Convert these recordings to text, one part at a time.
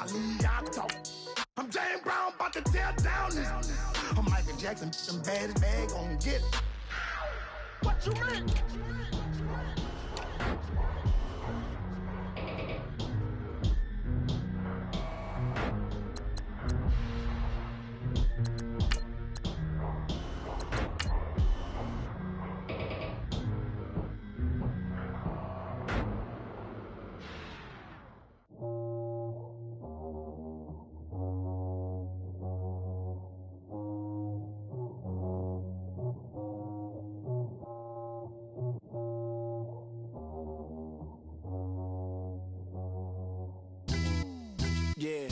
I'm James Brown, about to tear down this. I'm Michael Jackson, them baddest bag gon' get it. What you mean? Yeah,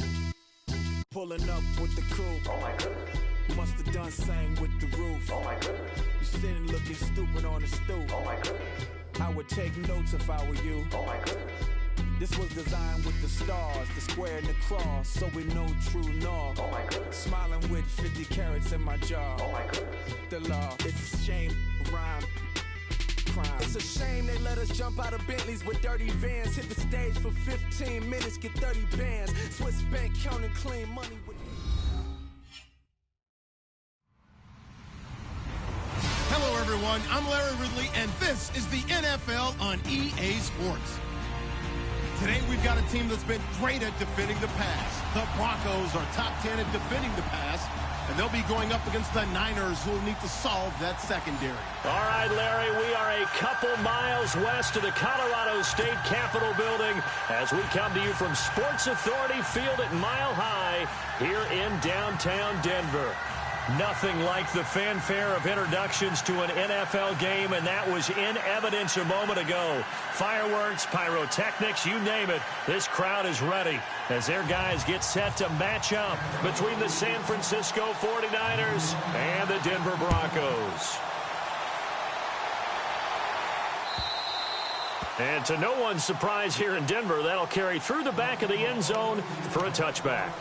pulling up with the crew. Oh my goodness. Must have done same with the roof. Oh my goodness. You sitting looking stupid on the stoop. Oh my goodness. I would take notes if I were you. Oh my goodness. This was designed with the stars, the square and the cross, so we know true north. Oh my goodness. Smiling with 50 carats in my jaw. Oh my goodness. The law, it's a shame, rhyme. Crime. It's a shame they let us jump out of Bentleys with dirty vans. Hit the stage for 15 minutes, get 30 bands. Swiss bank counting clean money with. Hello, everyone. I'm Larry Ridley, and this is the NFL on EA Sports. Today, we've got a team that's been great at defending the pass. The Broncos are top 10 at defending the pass, and they'll be going up against the Niners, who will need to solve that secondary. All right, Larry, we are a couple miles west of the Colorado State Capitol building as we come to you from Sports Authority Field at Mile High here in downtown Denver. Nothing like the fanfare of introductions to an NFL game, and that was in evidence a moment ago. Fireworks, pyrotechnics, you name it. This crowd is ready as their guys get set to match up between the San Francisco 49ers and the Denver Broncos. And to no one's surprise here in Denver, that'll carry through the back of the end zone for a touchback.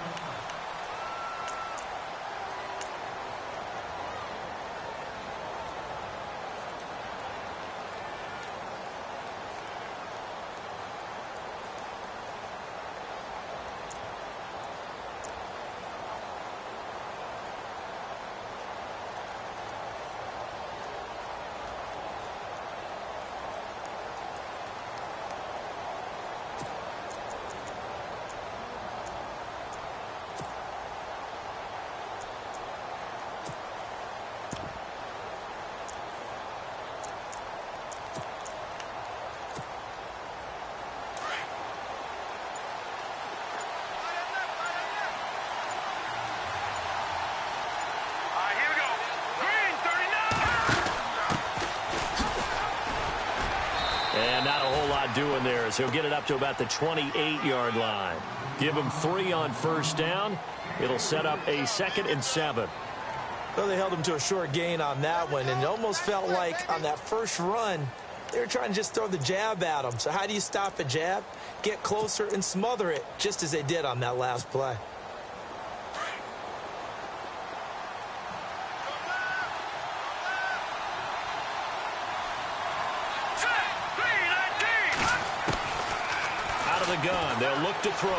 And not a whole lot doing there as he'll get it up to about the 28-yard line. Give him 3 on first down. It'll set up a 2nd and 7. Well, they held him to a short gain on that one, and it almost felt like on that first run, they were trying to just throw the jab at him. So how do you stop a jab? Get closer and smother it, just as they did on that last play. Out of the gun, they'll look to throw.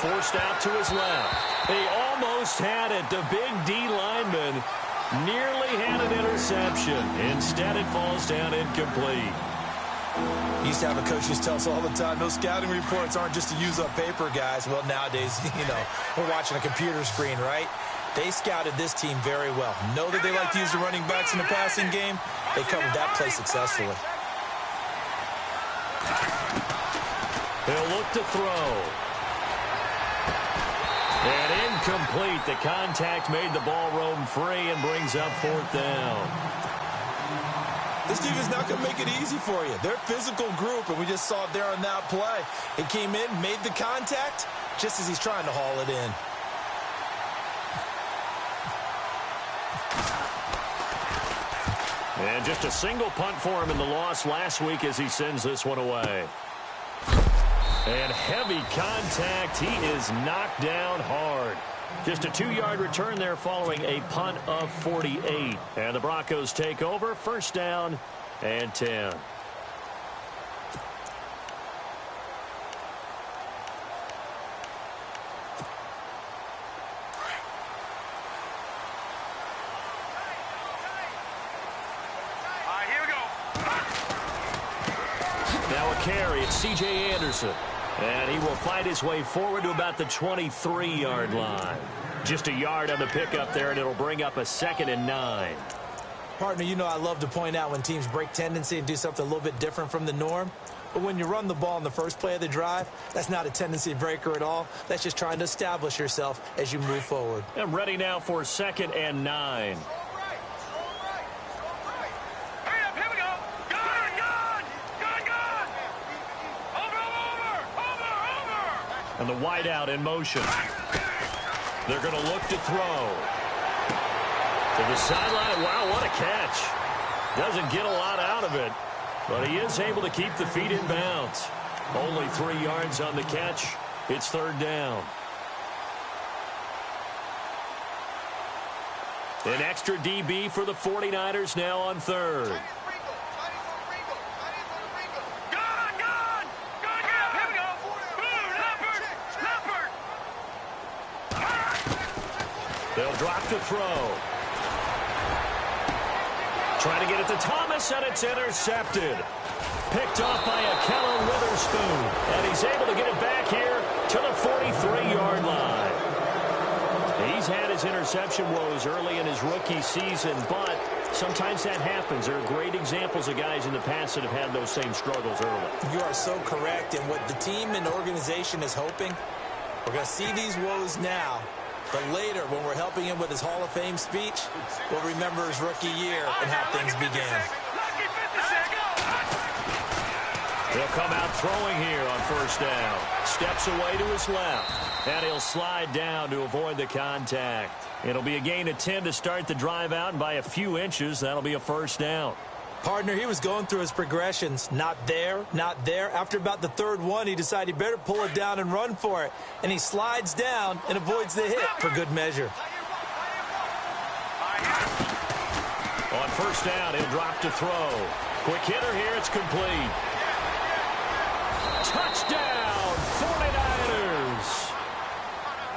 Forced out to his left. They almost had it. The big D lineman nearly had an interception. Instead, it falls down incomplete. He used to have a coach used to tell us all the time, those scouting reports aren't just to use up paper, guys. Well, nowadays, we're watching a computer screen, right? They scouted this team very well. Know that they like to use the running backs in the passing game. They covered that play successfully. They'll look to throw. And incomplete. The contact made the ball roam free and brings up 4th down. This team is not going to make it easy for you. They're a physical group, and we just saw it there on that play. It came in, made the contact, just as he's trying to haul it in. And just a single punt for him in the loss last week as he sends this one away. And heavy contact. He is knocked down hard. Just a 2-yard return there following a punt of 48. And the Broncos take over. 1st down and 10. carry. It's C.J. Anderson. And he will fight his way forward to about the 23-yard line. Just a yard on the pickup there, and it'll bring up a 2nd and 9. Partner, you know I love to point out when teams break tendency and do something a little bit different from the norm. But when you run the ball in the first play of the drive, that's not a tendency breaker at all. That's just trying to establish yourself as you move forward. I'm ready now for 2nd and 9. And the wideout in motion. They're going to look to throw. To the sideline. Wow, what a catch. Doesn't get a lot out of it. But he is able to keep the feet in bounds. Only 3 yards on the catch. It's 3rd down. An extra DB for the 49ers now on 3rd. They'll drop to throw. Trying to get it to Thomas, and it's intercepted. Picked off by Kellen Witherspoon. And he's able to get it back here to the 43-yard line. He's had his interception woes early in his rookie season, but sometimes that happens. There are great examples of guys in the past that have had those same struggles early. You are so correct. And what the team and organization is hoping, we're going to see these woes now. But later, when we're helping him with his Hall of Fame speech, we'll remember his rookie year and how things began. He'll come out throwing here on 1st down. Steps away to his left. And he'll slide down to avoid the contact. It'll be a gain of 10 to start the drive out, and by a few inches, that'll be a 1st down. Partner, he was going through his progressions. Not there, not there. After about the 3rd one, he decided he better pull it down and run for it. And he slides down and avoids the hit for good measure. On 1st down, he'll drop to throw. Quick hitter here, it's complete. Touchdown, 49ers!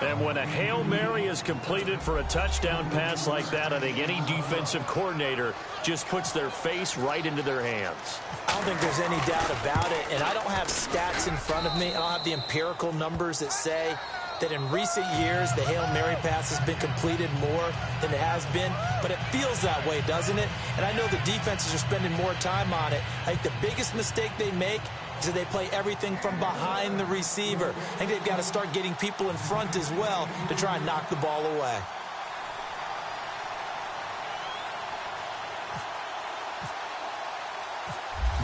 And when a Hail Mary is completed for a touchdown pass like that, I think any defensive coordinator just puts their face right into their hands. I don't think there's any doubt about it, and I don't have stats in front of me. I don't have the empirical numbers that say that in recent years the Hail Mary pass has been completed more than it has been, but it feels that way, doesn't it? And I know the defenses are spending more time on it. I think the biggest mistake they make is that they play everything from behind the receiver. I think they've got to start getting people in front as well to try and knock the ball away.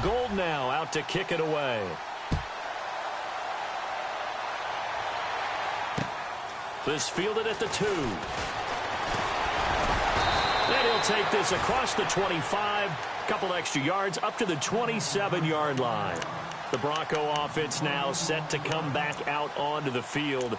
Gold now out to kick it away. This fielded at the 2. And he'll take this across the 25. Couple extra yards up to the 27-yard line. The Bronco offense now set to come back out onto the field.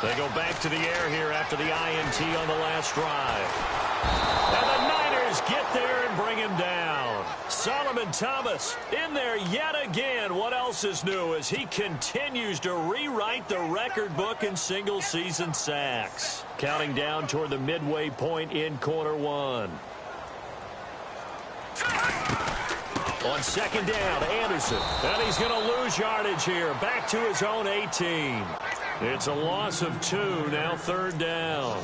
They go back to the air here after the INT on the last drive. And the Niners get there and bring him down. Solomon Thomas in there yet again. What else is new as he continues to rewrite the record book in single-season sacks. Counting down toward the midway point in quarter 1. On 2nd down, Anderson. And he's going to lose yardage here. Back to his own 18. It's a loss of 2, now 3rd down.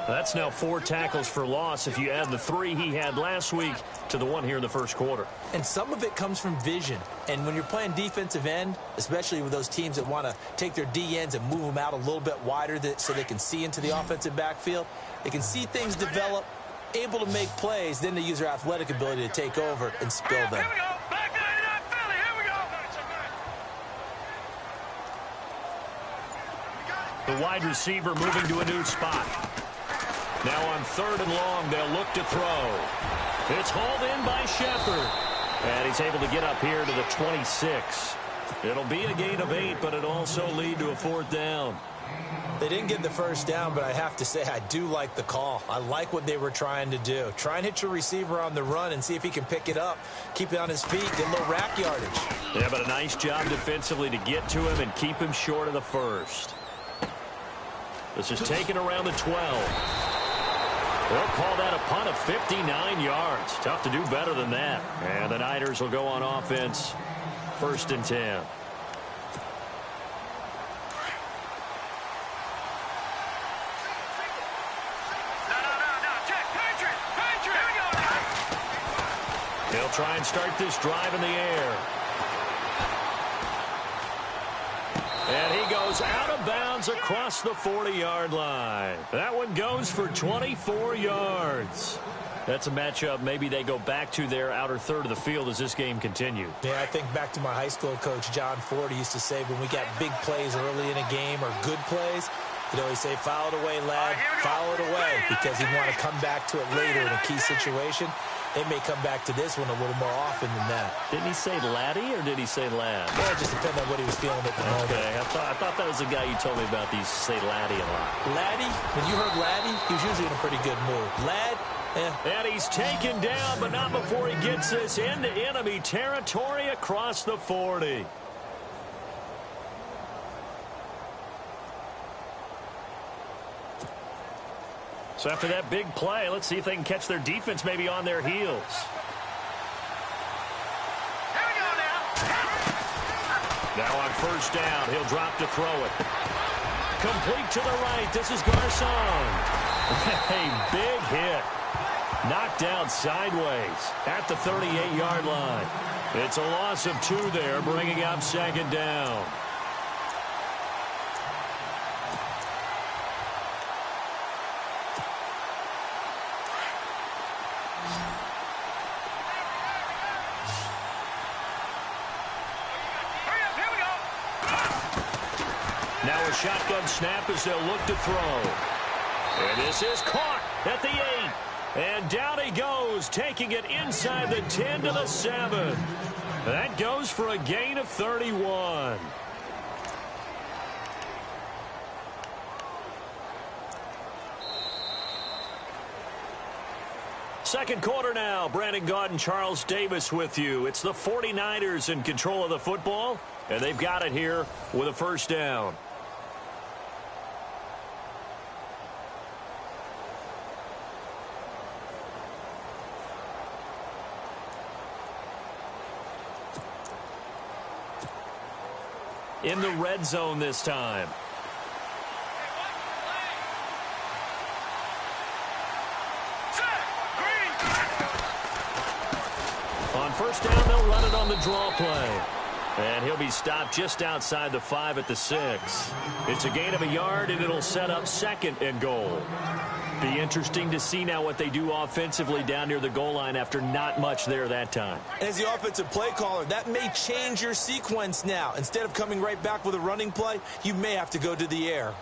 That's now 4 tackles for loss if you add the 3 he had last week to the 1 here in the first quarter. And some of it comes from vision. And when you're playing defensive end, especially with those teams that want to take their D ends and move them out a little bit wider so they can see into the offensive backfield, they can see things develop, able to make plays, then they use their athletic ability to take over and spill them. The wide receiver moving to a new spot. Now on 3rd and long, they'll look to throw. It's hauled in by Shepard. And he's able to get up here to the 26. It'll be a gain of 8, but it'll also lead to a 4th down. They didn't get the first down, but I have to say I do like the call. I like what they were trying to do. Try and hit your receiver on the run and see if he can pick it up. Keep it on his feet, get a little rack yardage. Yeah, but a nice job defensively to get to him and keep him short of the first. This is taken around the 12. They'll call that a punt of 59 yards. Tough to do better than that. And the Niners will go on offense. 1st and 10. He'll try and start this drive in the air. And he goes out of bounds across the 40-yard line. That one goes for 24 yards. That's a matchup maybe they go back to their outer third of the field as this game continues. Yeah, I think back to my high school coach, John Ford. He used to say when we got big plays early in a game or good plays, he'd always say, foul it away, lad, foul it away, because he'd want to come back to it later in a key situation. They may come back to this one a little more often than that. Didn't he say laddie or did he say lad? Yeah, it just depends on what he was feeling at the moment. Okay, I thought that was the guy you told me about. These say laddie a lot. Laddie? When you heard laddie, he was usually in a pretty good mood. Lad? And he's taken down, but not before he gets this into enemy territory across the 40. So after that big play, let's see if they can catch their defense maybe on their heels. Here we go now. Now on 1st down, he'll drop to throw it. Complete to the right. This is Garcon. A big hit. Knocked down sideways at the 38-yard line. It's a loss of 2 there, bringing up 2nd down. Now a shotgun snap as they'll look to throw. And this is caught at the 8. And down he goes, taking it inside the 10 to the 7. That goes for a gain of 31. Second quarter now. Brandon Gaudin and Charles Davis with you. It's the 49ers in control of the football, and they've got it here with a 1st down. In the red zone this time. On 1st down, they'll run it on the draw play. And he'll be stopped just outside the 5 at the 6. It's a gain of a yard, and it'll set up 2nd and goal. Be interesting to see now what they do offensively down near the goal line after not much there that time. As the offensive play caller, that may change your sequence now. Instead of coming right back with a running play, you may have to go to the air.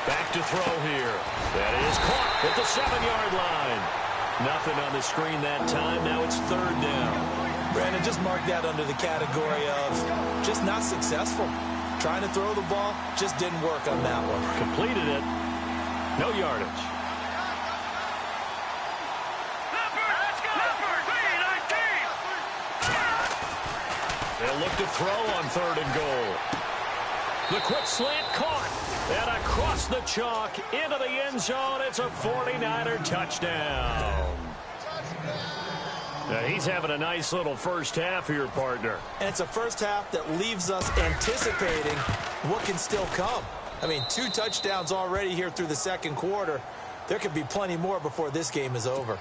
Back to throw here. That is caught at the 7-yard line. Nothing on the screen that time. Now it's 3rd down. Brandon, just mark that under the category of just not successful. Trying to throw the ball just didn't work on that one. Completed it. No yardage. They'll look to throw on 3rd and goal. The quick slant caught. And across the chalk into the end zone. It's a 49er touchdown. Now he's having a nice little first half here, partner. And it's a first half that leaves us anticipating what can still come. I mean, 2 touchdowns already here through the 2nd quarter. There could be plenty more before this game is over.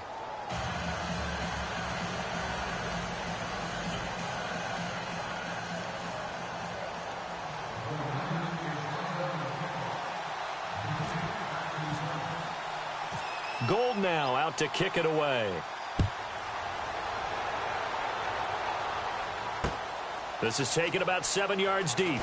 Gold now out to kick it away. This is taken about 7 yards deep.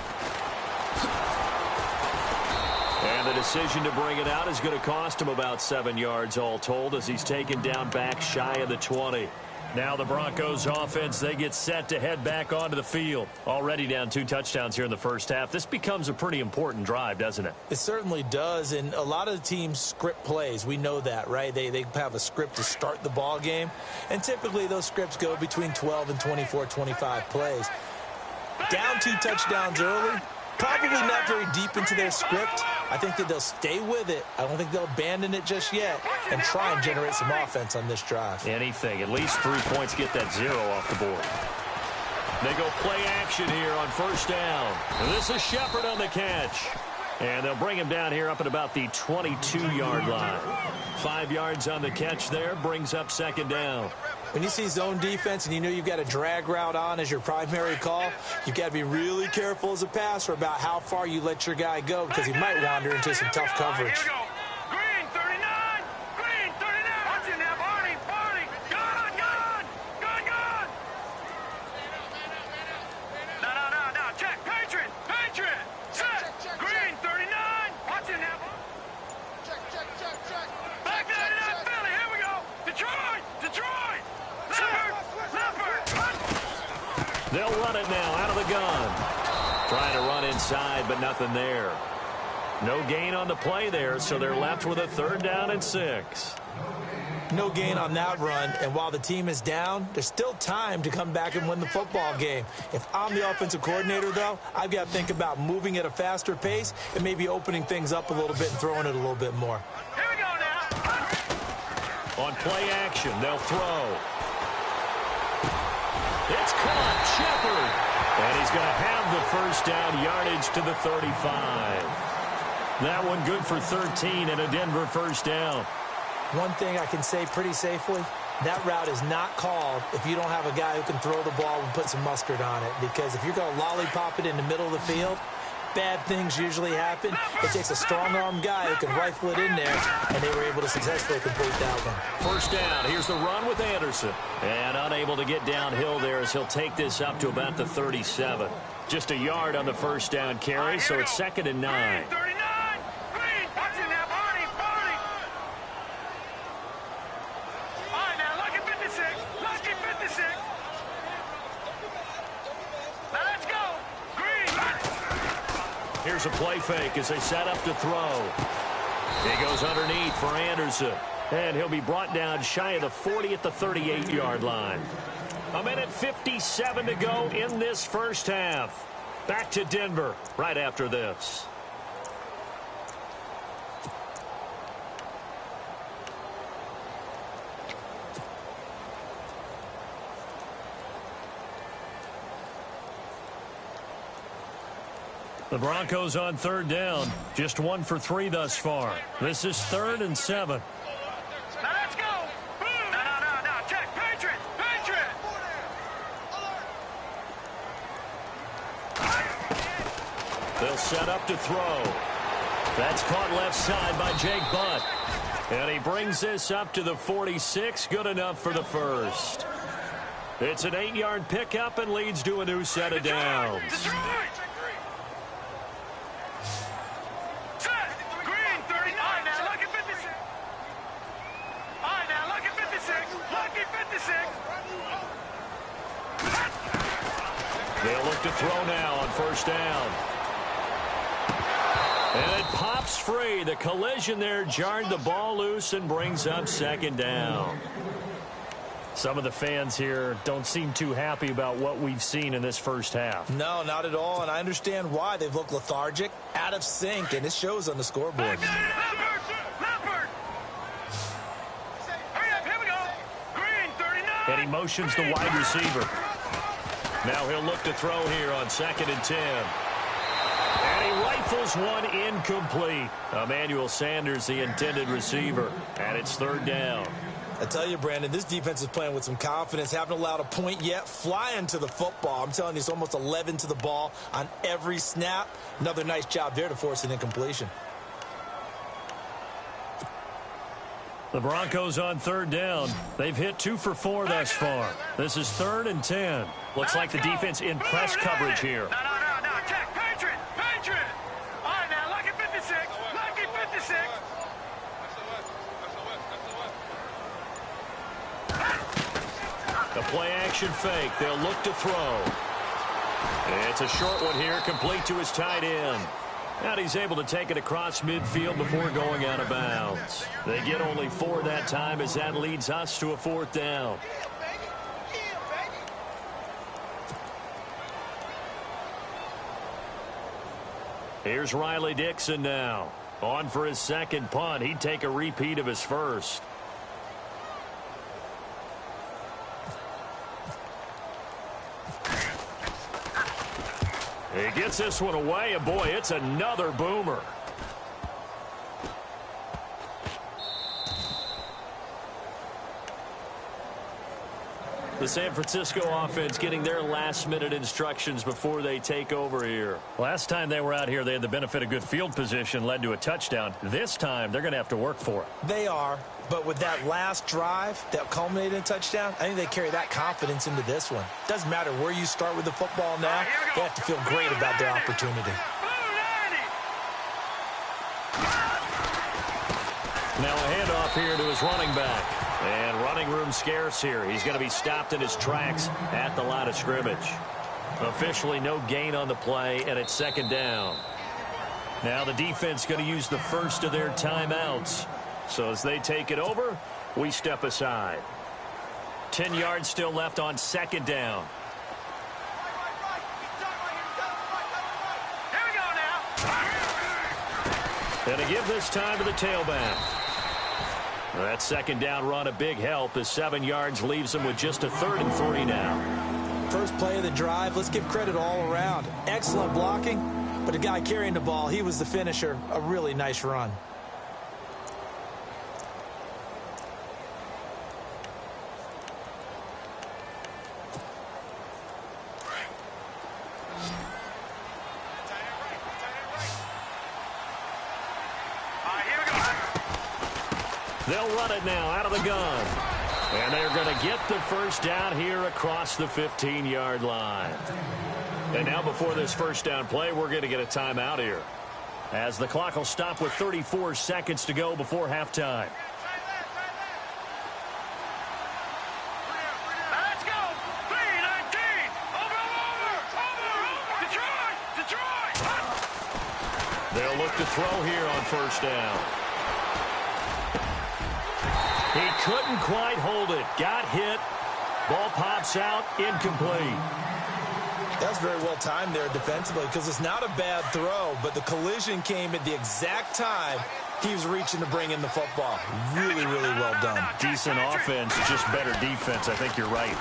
And the decision to bring it out is going to cost him about 7 yards all told as he's taken down back shy of the 20. Now the Broncos offense, they get set to head back onto the field. Already down 2 touchdowns here in the first half. This becomes a pretty important drive, doesn't it? It certainly does, and a lot of the teams script plays. We know that, right? They have a script to start the ball game, and typically those scripts go between 12 and 24, 25 plays. Down 2 touchdowns early, probably not very deep into their script. I think that they'll stay with it. I don't think they'll abandon it just yet and try and generate some offense on this drive. Anything. At least 3 points, get that 0 off the board. They go play action here on first down. And this is Shepard on the catch. And they'll bring him down here up at about the 22-yard line. 5 yards on the catch there brings up second down. When you see zone defense and you know you've got a drag route on as your primary call, you've got to be really careful as a passer about how far you let your guy go because he might wander into some tough coverage. Here we go. Green 39. Green 39. Watch it now, Barney. Barney. Gone. No. Check. Patriot. Set. Green 39. Watch it now. Check. Back that it up, Philly. Here we go. Detroit. They'll run it now out of the gun. Trying to run inside, but nothing there. No gain on the play there, so they're left with a 3rd down and 6. No gain on that run, and while the team is down, there's still time to come back and win the football game. If I'm the offensive coordinator, though, I've got to think about moving at a faster pace and maybe opening things up a little bit and throwing it a little bit more. Here we go now. On play action, they'll throw. It's caught, Shepard. And he's going to have the first down, yardage to the 35. That one good for 13 and a Denver first down. One thing I can say pretty safely, that route is not called if you don't have a guy who can throw the ball and put some mustard on it. Because if you're going to lollipop it in the middle of the field, bad things usually happen. It takes a strong-arm guy who can rifle it in there, and they were able to successfully complete that one. First down. Here's the run with Anderson. And unable to get downhill there as he'll take this up to about the 37. Just a yard on the first down carry, so it's 2nd and 9. 39. Green. Watch it now, Barney. All right, now, lucky 56. Now, let's go. Green. Here's a play fake as they set up to throw. He goes underneath for Anderson. And he'll be brought down shy of the 40 at the 38-yard line. 1:57 to go in this first half. Back to Denver right after this. The Broncos on 3rd down. Just 1 for 3 thus far. This is 3rd and 7. Now let's go. Boom. No. Check. Patriot. They'll set up to throw. That's caught left side by Jake Butt. And he brings this up to the 46. Good enough for the first. It's an 8-yard pickup and leads to a new set of downs. Detroit. Green 39. Now look at 56. All right, now look at 56. Lucky 56. They'll look to throw now on first down. And it pops free. The collision there jarred the ball loose and brings up 2nd down. Some of the fans here don't seem too happy about what we've seen in this first half. No, not at all, and I understand why. They've looked lethargic, out of sync, and it shows on the scoreboard. Leopard. Hurry up, here we go. Green 39. And he motions the wide receiver. Now he'll look to throw here on 2nd and 10. And he rifles one incomplete. Emmanuel Sanders, the intended receiver. And it's 3rd down. I tell you, Brandon, this defense is playing with some confidence. Haven't allowed a point yet. Flying to the football. I'm telling you, it's almost 11 to the ball on every snap. Another nice job there to force an incompletion. The Broncos on 3rd down. They've hit 2 for 4 thus far. This is 3rd and 10. Looks like the defense in press coverage here. No. Check. Patriot. All right, now, look at 56. A play-action fake. They'll look to throw. It's a short one here, complete to his tight end. And he's able to take it across midfield before going out of bounds. They get only 4 that time as that leads us to a 4th down. Here's Riley Dixon now. On for his second punt. He'd take a repeat of his first. He gets this one away, and boy, it's another boomer. The San Francisco offense getting their last-minute instructions before they take over here. Last time they were out here, they had the benefit of good field position, led to a touchdown. This time, they're going to have to work for it. They are, but with that last drive that culminated in a touchdown, I think they carry that confidence into this one. Doesn't matter where you start with the football now, they have to feel great about their opportunity. Now a handoff here to his running back. And running room scarce here. He's going to be stopped in his tracks at the line of scrimmage. Officially no gain on the play, and it's 2nd down. Now the defense going to use the first of their timeouts. So as they take it over, we step aside. 10 yards still left on 2nd down. Here we go now. And to give this time to the tailback. That 2nd down run a big help as 7 yards leaves them with just a 3rd and 3 now. First play of the drive, let's give credit all around. Excellent blocking, but the guy carrying the ball, he was the finisher. A really nice run. They'll run it now out of the gun. And they're going to get the first down here across the 15-yard line. And now before this first down play, we're going to get a timeout here, as the clock will stop with 34 seconds to go before halftime. Let's go. 3-19. Over. Detroit. They'll look to throw here on first down. He couldn't quite hold it. Got hit. Ball pops out. Incomplete. That's very well timed there defensively, because it's not a bad throw, but the collision came at the exact time he was reaching to bring in the football. Really, really well done. Decent offense, just better defense. I think you're right.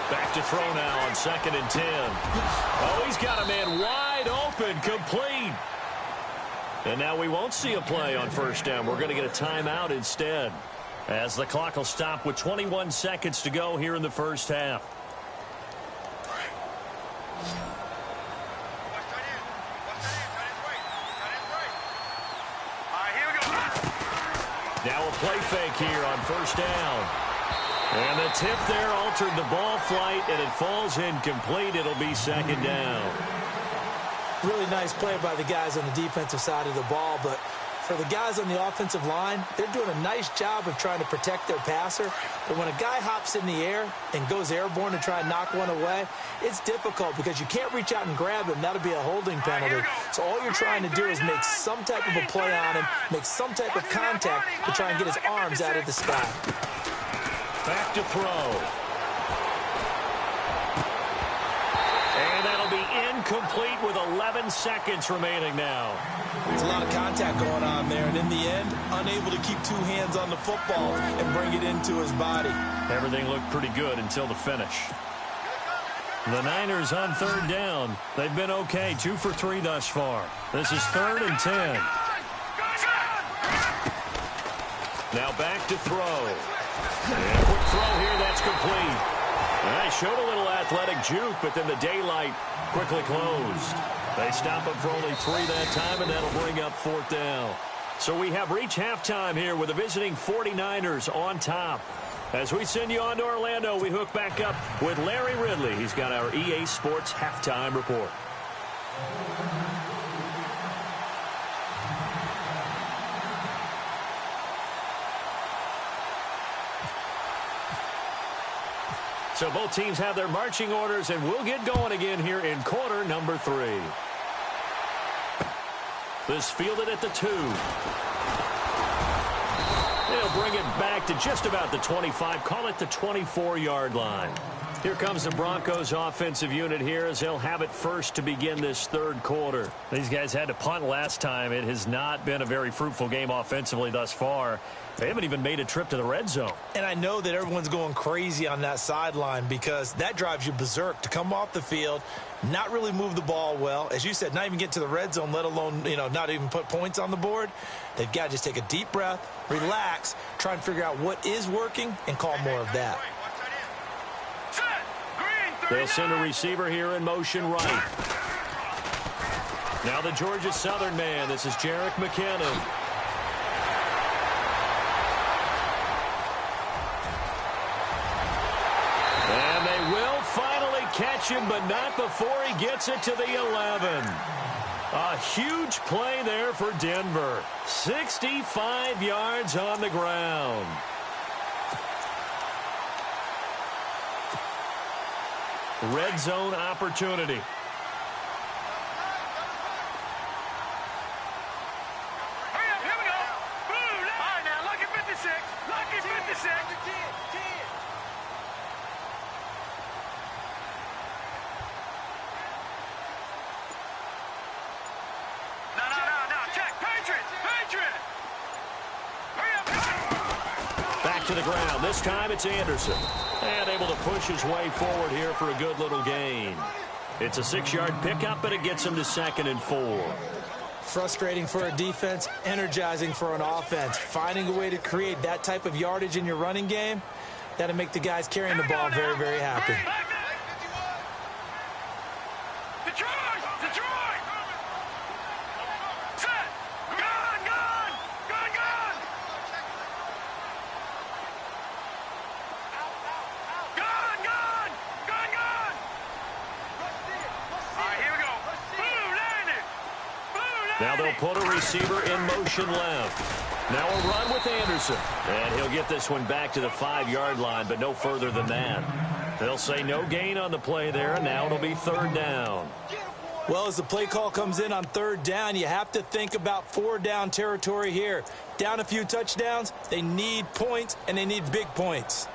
Back to throw now on 2nd and 10. Oh, he's got a man wide open. Complete. And now we won't see a play on first down. We're going to get a timeout instead, as the clock will stop with 21 seconds to go here in the first half. Now a play fake here on first down. And the tip there altered the ball flight, and it falls incomplete. It'll be 2nd down. Really nice play by the guys on the defensive side of the ball, but for the guys on the offensive line, they're doing a nice job of trying to protect their passer. But when a guy hops in the air and goes airborne to try and knock one away, it's difficult because you can't reach out and grab him. That'll be a holding penalty. So all you're trying to do is make some type of a play on him, make some type of contact to try and get his arms out of the sky. Back to throw. And that'll be incomplete with 11 seconds remaining now. There's a lot of contact going on there, and in the end, unable to keep 2 hands on the football and bring it into his body. Everything looked pretty good until the finish. The Niners on 3rd down. They've been okay, 2 for 3 thus far. This is 3rd and 10. Now back to throw. And a quick throw here, that's complete. They showed a little athletic juke, but then the daylight quickly closed. They stop him for only 3 that time, and that'll bring up 4th down. So we have reached halftime here with the visiting 49ers on top. As we send you on to Orlando, we hook back up with Larry Ridley. He's got our EA Sports halftime report. So both teams have their marching orders, and we'll get going again here in quarter number 3. This fielded at the 2. They'll bring it back to just about the 25, call it the 24-yard line. Here comes the Broncos offensive unit here as they'll have it first to begin this third quarter. These guys had to punt last time. It has not been a very fruitful game offensively thus far. They haven't even made a trip to the red zone. And I know that everyone's going crazy on that sideline because that drives you berserk to come off the field, not really move the ball well. As you said, not even get to the red zone, let alone, not even put points on the board. They've got to just take a deep breath, relax, try and figure out what is working, and call more of that. They'll send a receiver here in motion right. Now the Georgia Southern man. This is Jerick McKinnon. And they will finally catch him, but not before he gets it to the 11. A huge play there for Denver. 65 yards on the ground. Red zone opportunity. Hurry up, here we go. Boom. All right, now, lucky 56. Lucky 56. No. Check. Patriot. Hurry up. Back to the ground. This time it's Anderson. And able to push his way forward here for a good little gain. It's a 6-yard pickup, but it gets him to 2nd and 4. Frustrating for a defense, energizing for an offense. Finding a way to create that type of yardage in your running game, that'll make the guys carrying the ball very, very happy. Detroit! Set! Gone! All right, here we go. Blue landed! Now they'll put a receiver in motion left. Now a run with Anderson. And he'll get this one back to the 5-yard line, but no further than that. They'll say no gain on the play there, and now it'll be 3rd down. Well, as the play call comes in on 3rd down, you have to think about 4-down territory here. Down a few touchdowns, they need points, and they need big points.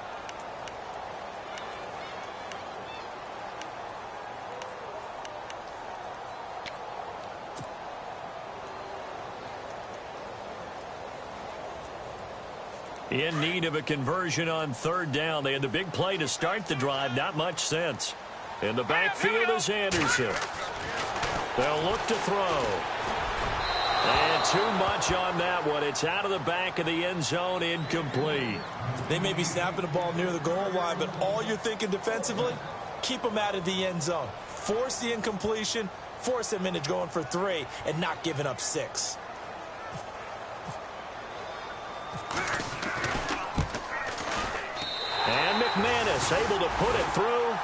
In need of a conversion on 3rd down. They had the big play to start the drive. Not much sense. In the backfield is Anderson. They'll look to throw. And too much on that one. It's out of the back of the end zone, incomplete. They may be snapping the ball near the goal line, but all you're thinking defensively, keep them out of the end zone. Force the incompletion, force them into going for 3, and not giving up 6. And McManus able to put it through.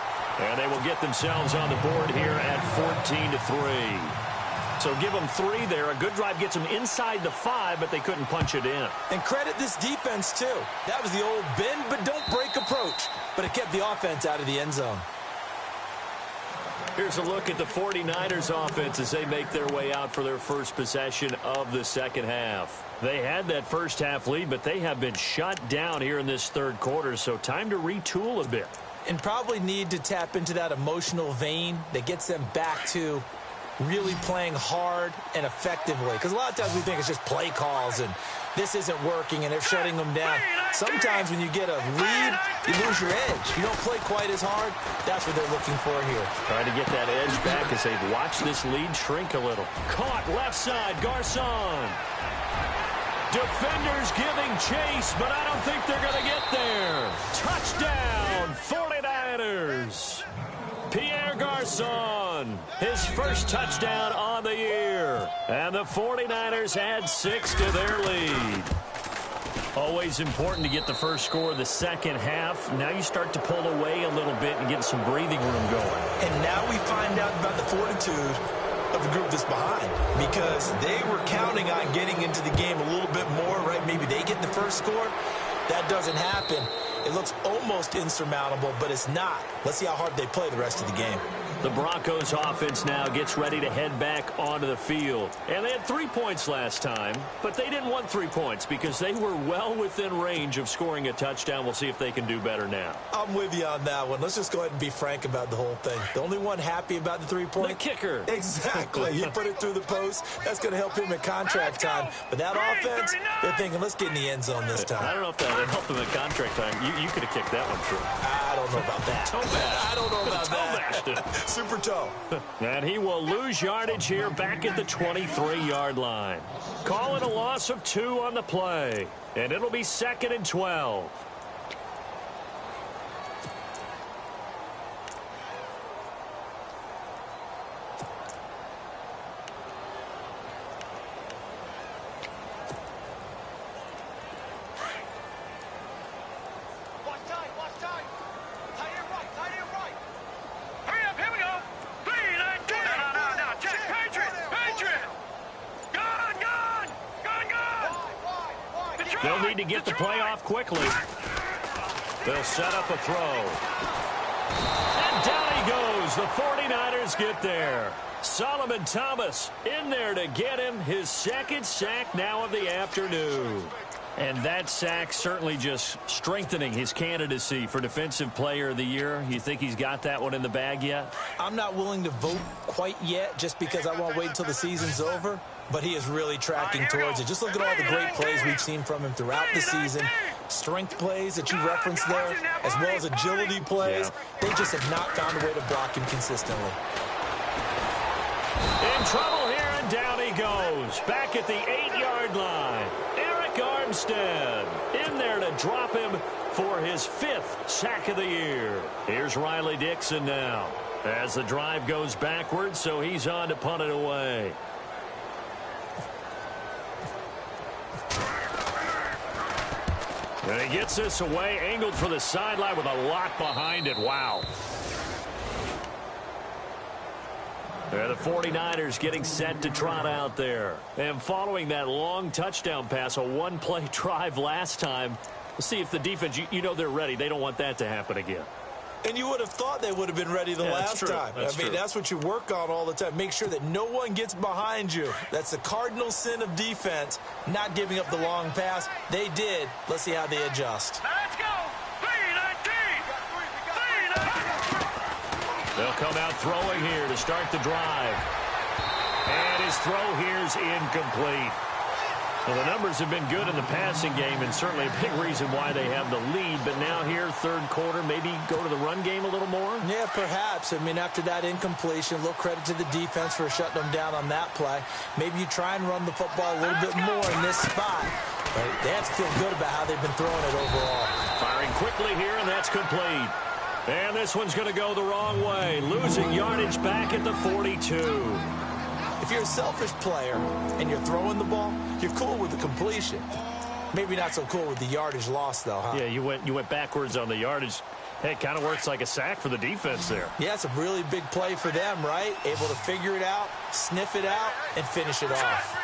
And they will get themselves on the board here at 14-3. So give them 3 there. A good drive gets them inside the 5, but they couldn't punch it in. And credit this defense, too. That was the old bend but don't break approach. But it kept the offense out of the end zone. Here's a look at the 49ers offense as they make their way out for their first possession of the second half. They had that first half lead, but they have been shut down here in this 3rd quarter, so time to retool a bit. And probably need to tap into that emotional vein that gets them back to really playing hard and effectively. Because a lot of times we think it's just play calls and this isn't working and they're shutting them down. Sometimes when you get a lead, you lose your edge. You don't play quite as hard. That's what they're looking for here. Trying to get that edge back as they've watched this lead shrink a little. Caught left side, Garcon. Defenders giving chase, but I don't think they're going to get there. Touchdown, 49ers. Pierre Garcon, his first touchdown on the year. And the 49ers add 6 to their lead. Always important to get the first score of the second half. Now you start to pull away a little bit and get some breathing room going. And now we find out about the fortitude of the group that's behind, because they were counting on getting into the game a little bit more, right? Maybe they get the first score. That doesn't happen. It looks almost insurmountable, but it's not. Let's see how hard they play the rest of the game. The Broncos offense now gets ready to head back onto the field. And they had 3 points last time, but they didn't want 3 points because they were well within range of scoring a touchdown. We'll see if they can do better now. I'm with you on that one. Let's just go ahead and be frank about the whole thing. The only one happy about the 3-point? The kicker. Exactly. He put it through the post. That's going to help him in contract time. But that offense, they're thinking, let's get in the end zone this time. I don't know if that would help him in contract time. You could have kicked that one through. I don't know about that. I don't know about that. Super toe. And he will lose yardage here back at the 23-yard line. Call it a loss of 2 on the play. And it'll be 2nd and 12. They'll need to get the play off quickly. They'll set up a throw. And down he goes. The 49ers get there. Solomon Thomas in there to get him his 2nd sack now of the afternoon. And that sack certainly just strengthening his candidacy for Defensive Player of the Year. You think he's got that one in the bag yet? I'm not willing to vote quite yet just because I won't wait until the season's over. But he is really tracking towards it. Just look at all the great plays we've seen from him throughout the season. Strength plays that you referenced there, as well as agility plays. They just have not found a way to block him consistently. In trouble here, and down he goes. Back at the 8-yard line. Eric Armstead in there to drop him for his 5th sack of the year. Here's Riley Dixon now as the drive goes backwards, so he's on to punt it away. And he gets this away, angled for the sideline with a lot behind it. Wow. The 49ers getting set to trot out there. And following that long touchdown pass, a one-play drive last time, we'll see if the defense, you know they're ready. They don't want that to happen again. And you would have thought they would have been ready the last time. That's what you work on all the time. Make sure that no one gets behind you. That's the cardinal sin of defense, not giving up the long pass. They did. Let's see how they adjust. Let's go. 3-19. They'll come out throwing here to start the drive. And his throw here's incomplete. Well, the numbers have been good in the passing game, and certainly a big reason why they have the lead. But now here, 3rd quarter, maybe go to the run game a little more? Yeah, perhaps. I mean, after that incompletion, a little credit to the defense for shutting them down on that play. Maybe you try and run the football a little bit more in this spot. But they have to feel good about how they've been throwing it overall. Firing quickly here, and that's complete. And this one's going to go the wrong way. Losing yardage back at the 42. If you're a selfish player and you're throwing the ball, you're cool with the completion. Maybe not so cool with the yardage loss, though, huh? Yeah, you went backwards on the yardage. Hey, it kind of works like a sack for the defense there. Yeah, it's a really big play for them, right? Able to figure it out, sniff it out, and finish it off.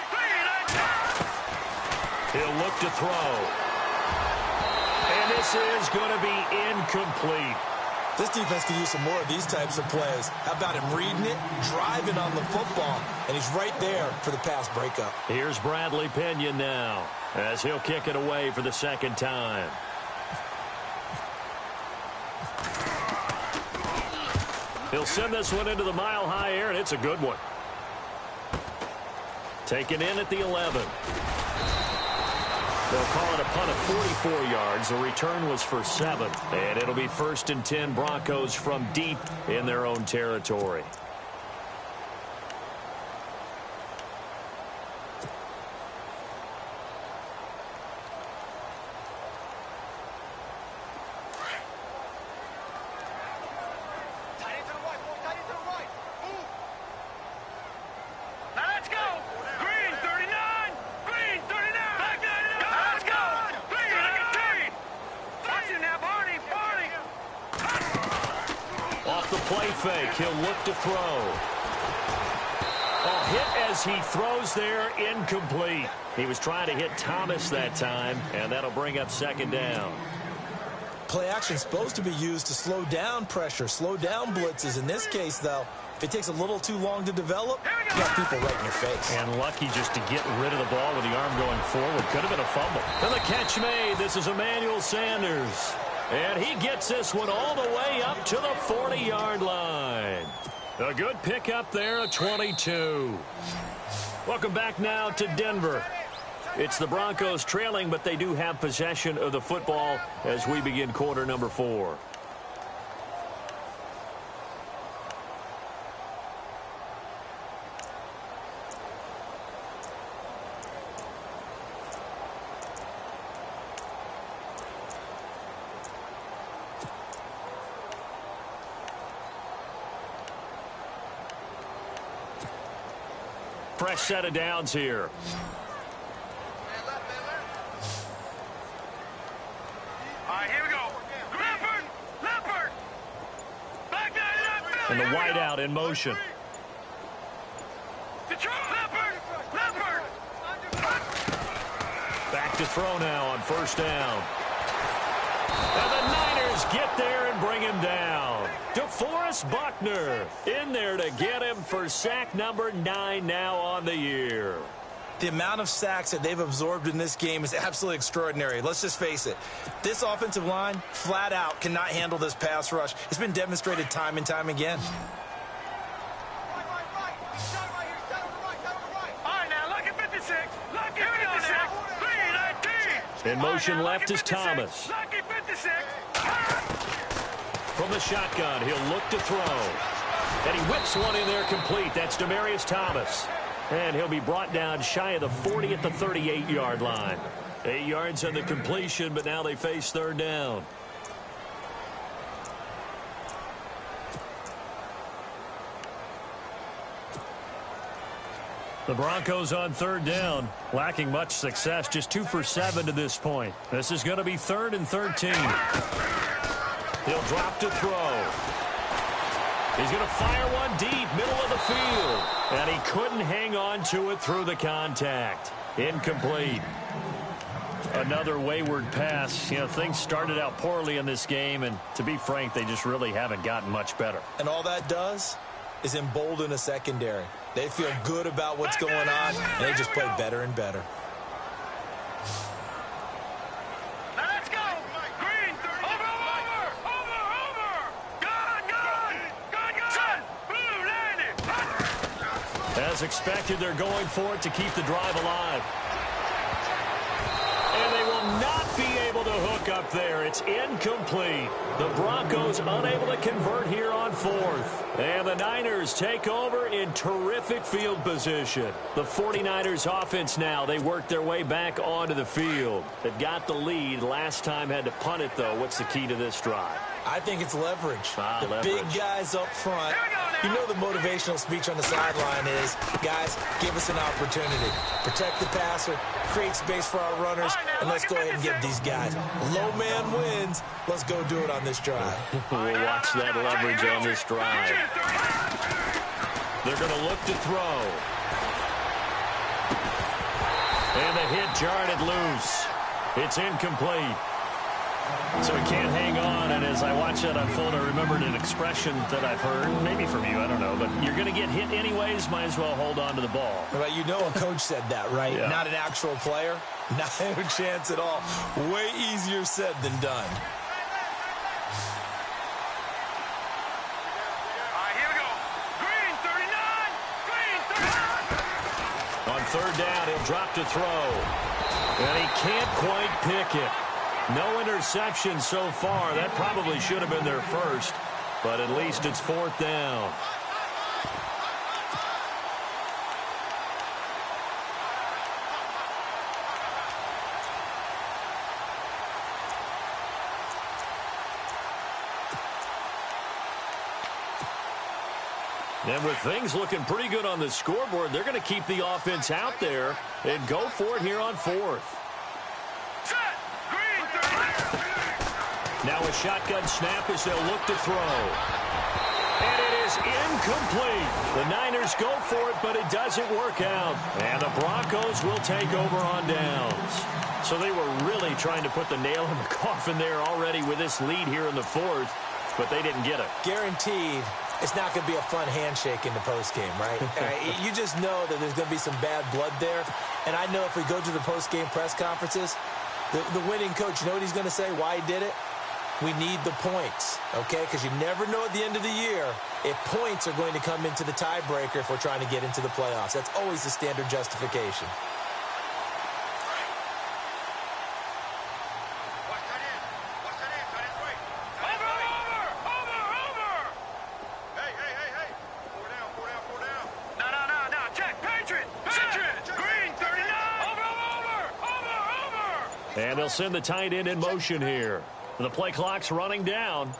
He'll look to throw. And this is going to be incomplete. This defense could use some more of these types of plays. How about him reading it, driving on the football, and he's right there for the pass breakup. Here's Bradley Pinion now as he'll kick it away for the 2nd time. He'll send this one into the mile-high air, and it's a good one. Taken in at the 11. They'll call it a punt of 44 yards. The return was for 7. And it'll be 1st and 10 Broncos from deep in their own territory. Fake. He'll look to throw. Oh, hit as he throws there, incomplete. He was trying to hit Thomas that time, and that'll bring up 2nd down. Play action is supposed to be used to slow down pressure, slow down blitzes. In this case, though, if it takes a little too long to develop, you got people right in your face. And lucky just to get rid of the ball with the arm going forward. Could have been a fumble. And the catch made. This is Emmanuel Sanders. And he gets this one all the way up to the 40-yard line. A good pickup there, a 22. Welcome back now to Denver. It's the Broncos trailing, but they do have possession of the football as we begin quarter number 4. Fresh set of downs here. All right, here we go. Leopard. Back down to that And the wideout in motion. Leopard. Back to throw now on first down. And the Niners get there and bring him down. DeForest Buckner in there to get him for sack number 9 now on the year. The amount of sacks that they've absorbed in this game is absolutely extraordinary. Let's just face it. This offensive line, flat out, cannot handle this pass rush. It's been demonstrated time and time again. All right, now, lucky 56. Lucky 56. 319. In motion left is Thomas. Lucky 56. From the shotgun, he'll look to throw. And he whips one in there complete. That's Demaryius Thomas. And he'll be brought down shy of the 40 at the 38-yard line. 8 yards on the completion, but now they face third down. The Broncos on third down, lacking much success, just 2 for 7 to this point. This is going to be 3rd and 13. He'll drop to throw. He's going to fire one deep, middle of the field. And he couldn't hang on to it through the contact. Incomplete. Another wayward pass. You know, things started out poorly in this game, and to be frank, they just really haven't gotten much better. And all that does is embolden a secondary. They feel good about what's going on, and they just play better and better. Now let's go. Green. Over. Gone. Blue landing. As expected, they're going for it to keep the drive alive. And they will not be able to hook up there. It's incomplete. The Broncos unable to convert here on 4th. And the Niners take over in terrific field position. The 49ers offense now, they work their way back onto the field. They've got the lead. Last time had to punt it, though. What's the key to this drive? I think it's leverage. The Leverage. big guys up front. You know the motivational speech on the sideline is, guys, give us an opportunity. Protect the passer, create space for our runners, and let's go ahead and get these guys. Low man wins. Let's go do it on this drive. We'll watch that leverage on this drive. They're going to look to throw. And the hit jarred it loose. It's incomplete. So he can't hang on, and as I watch that unfold, I remembered an expression that I've heard, maybe from you, I don't know, but you're going to get hit anyways, might as well hold on to the ball. Well, you know a coach said that, right? Yeah. Not an actual player. Not a chance at all. Way easier said than done. On third down, he'll drop to throw. And he can't quite pick it. No interception so far. That probably should have been their first, but at least it's 4th down. And with things looking pretty good on the scoreboard, they're going to keep the offense out there and go for it here on 4th. Now a shotgun snap as they'll look to throw. And it is incomplete. The Niners go for it, but it doesn't work out. And the Broncos will take over on downs. So they were really trying to put the nail in the coffin there already with this lead here in the fourth, but they didn't get it. Guaranteed it's not going to be a fun handshake in the postgame, right? You just know that there's going to be some bad blood there. And I know if we go to the postgame press conferences, the winning coach, you know what he's going to say, why he did it? We need the points, okay? Because you never know at the end of the year if points are going to come into the tiebreaker if we're trying to get into the playoffs. That's always the standard justification. And they'll send the tight end in motion here. The play clock's running down.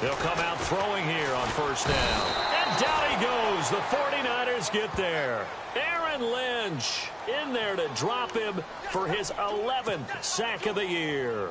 They'll come out throwing here on first down. And down he goes. The 49ers get there. Aaron Lynch in there to drop him for his 11th sack of the year.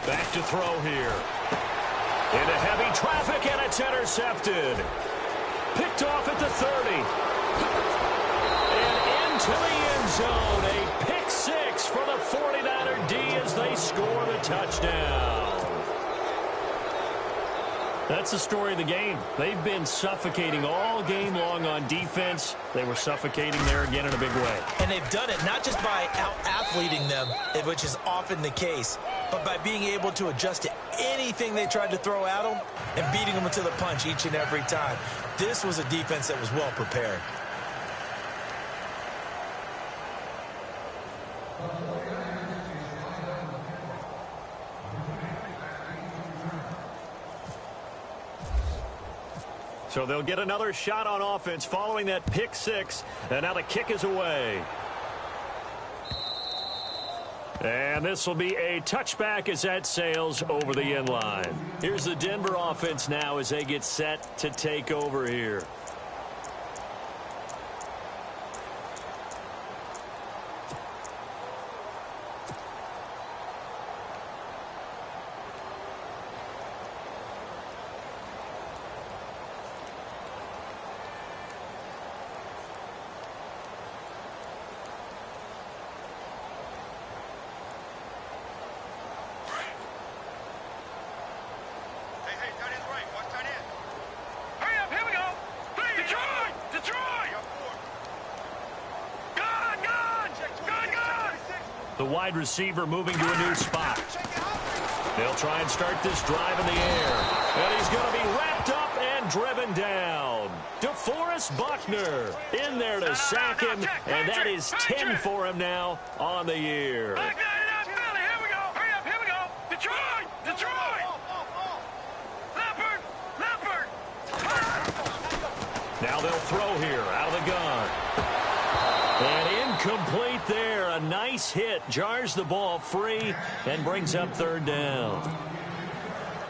Back to throw here. Into heavy traffic, and it's intercepted. Picked off at the 30. And into the end zone. A pick six for the 49er D as they score the touchdown. That's the story of the game. They've been suffocating all game long on defense. They were suffocating there again in a big way. And they've done it not just by out-athleting them, which is often the case, but by being able to adjust to anything they tried to throw at them and beating them to the punch each and every time. This was a defense that was well prepared. So they'll get another shot on offense following that pick six. And now the kick is away. And this will be a touchback as that sails over the end line. Here's the Denver offense now as they get set to take over here. The wide receiver moving to a new spot. They'll try and start this drive in the air. And he's going to be wrapped up and driven down. DeForest Buckner in there to sack him. And that is 10 for him now on the year. Now they'll throw here out of the gun. And incomplete there. A nice hit. Jars the ball free and brings up third down.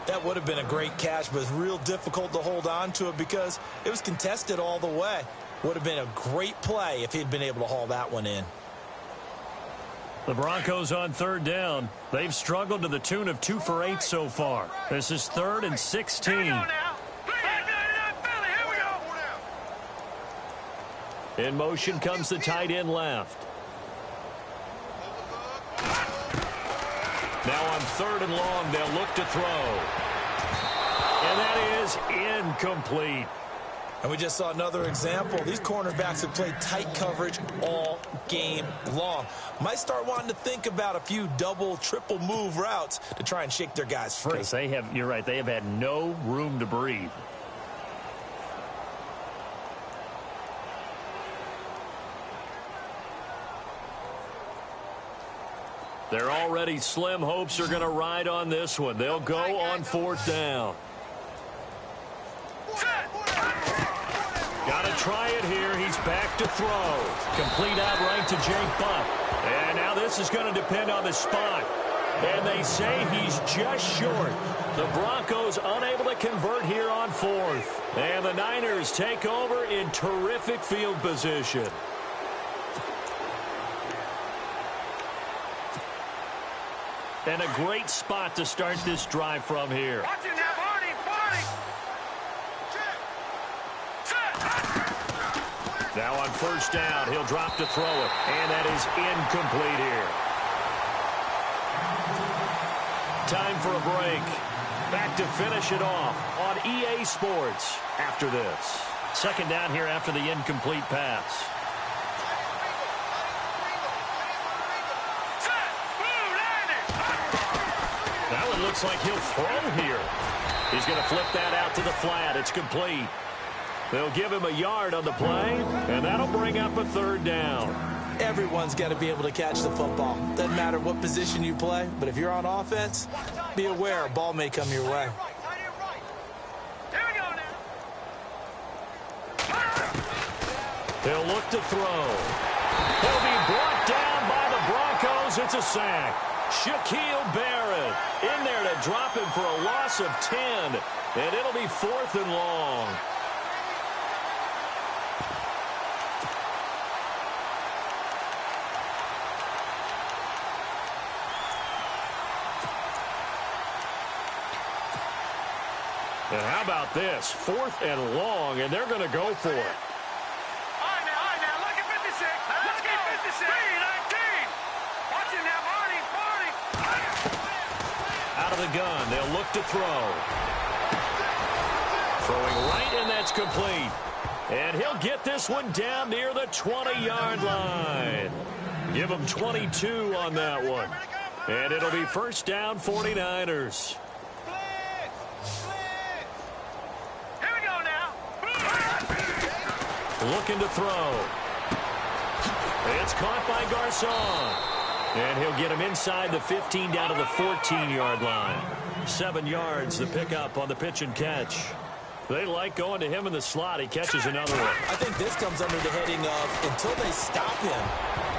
That would have been a great catch, but it's real difficult to hold on to it because it was contested all the way. Would have been a great play if he'd been able to haul that one in. The Broncos on third down. They've struggled to the tune of 2 for 8 so far. This is 3rd and 16. In motion comes the tight end left. Now on 3rd and long, they'll look to throw. And that is incomplete. And we just saw another example. These cornerbacks have played tight coverage all game long. Might start wanting to think about a few double, triple move routes to try and shake their guys free. Because they have, you're right, they have had no room to breathe. Their already slim hopes are going to ride on this one. They'll go on 4th down. Got to try it here. He's back to throw. Complete outright to Jake Butt. And now this is going to depend on the spot. And they say he's just short. The Broncos unable to convert here on 4th. And the Niners take over in terrific field position. And a great spot to start this drive from here. Watch it now, Barney. Now on 1st down, he'll drop to throw it. And that is incomplete here. Time for a break. Back to finish it off on EA Sports after this. 2nd down here after the incomplete pass. That one looks like he'll throw here. He's going to flip that out to the flat. It's complete. They'll give him a yard on the play, and that'll bring up a 3rd down. Everyone's got to be able to catch the football. Doesn't matter what position you play, but if you're on offense, be aware a ball may come your way. Here we go now. They'll look to throw. He'll be brought down by the Broncos. It's a sack. Shaquille Barrett in there to drop him for a loss of 10, and it'll be 4th and long. And how about this? 4th and long, and they're going to go for it. All right, now, look at 56. Let's get 56. 3-19. Watch it now, Barney. Out of the gun, they'll look to throw. Throwing right, and that's complete. And he'll get this one down near the 20-yard line. Give him 22 on that one. And it'll be 1st down, 49ers. Looking to throw. It's caught by Garcon. And he'll get him inside the 15 down to the 14-yard line. 7 yards the pickup on the pitch and catch. They like going to him in the slot. He catches another one. I think this comes under the heading of until they stop him,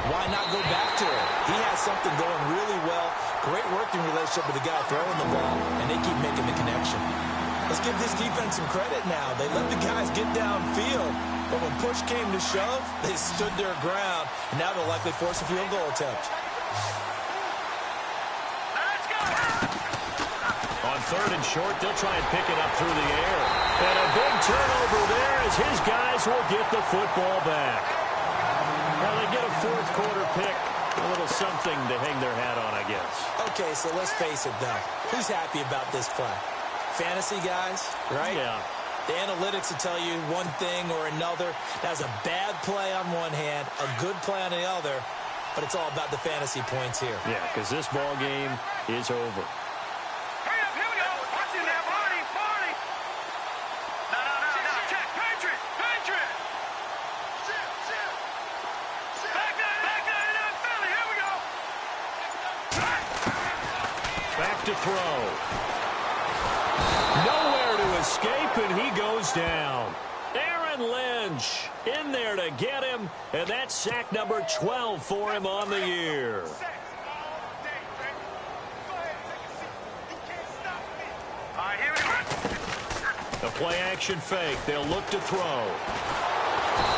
why not go back to him? He has something going really well. Great working relationship with the guy throwing the ball, and they keep making the connection. Let's give this defense some credit now. They let the guys get downfield, but when push came to shove, they stood their ground, and now they'll likely force a field goal attempt. On 3rd and short, they'll try and pick it up through the air. And a big turnover there as his guys will get the football back. Well, they get a 4th quarter pick. A little something to hang their hat on, I guess. Okay, so let's face it, though. Who's happy about this play? Fantasy guys, right? Yeah. The analytics will tell you one thing or another. That's a bad play on one hand, a good play on the other, but it's all about the fantasy points here. Yeah, because this ball game is over. Hurry up, here we go. Watch it now, Barney. No. Check. Patriot. Back 99, Philly. Here we go. Back to throw. Nowhere to escape, and he goes down. Aaron Lynch in there to get him, and that's sack number 12 for him on the year. All right, here we go. The play action fake. They'll look to throw.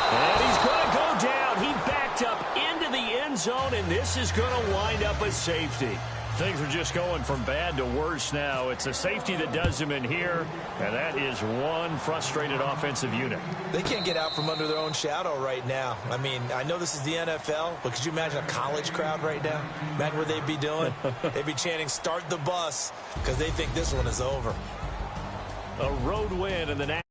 And he's going to go down. He backed up into the end zone, and this is going to wind up a safety. Things are just going from bad to worse now. It's a safety that does him in here, and that is one frustrated offensive unit. They can't get out from under their own shadow right now. I mean, I know this is the NFL, but could you imagine a college crowd right now? Imagine what they'd be doing. They'd be chanting, "Start the bus," because they think this one is over. A road win in the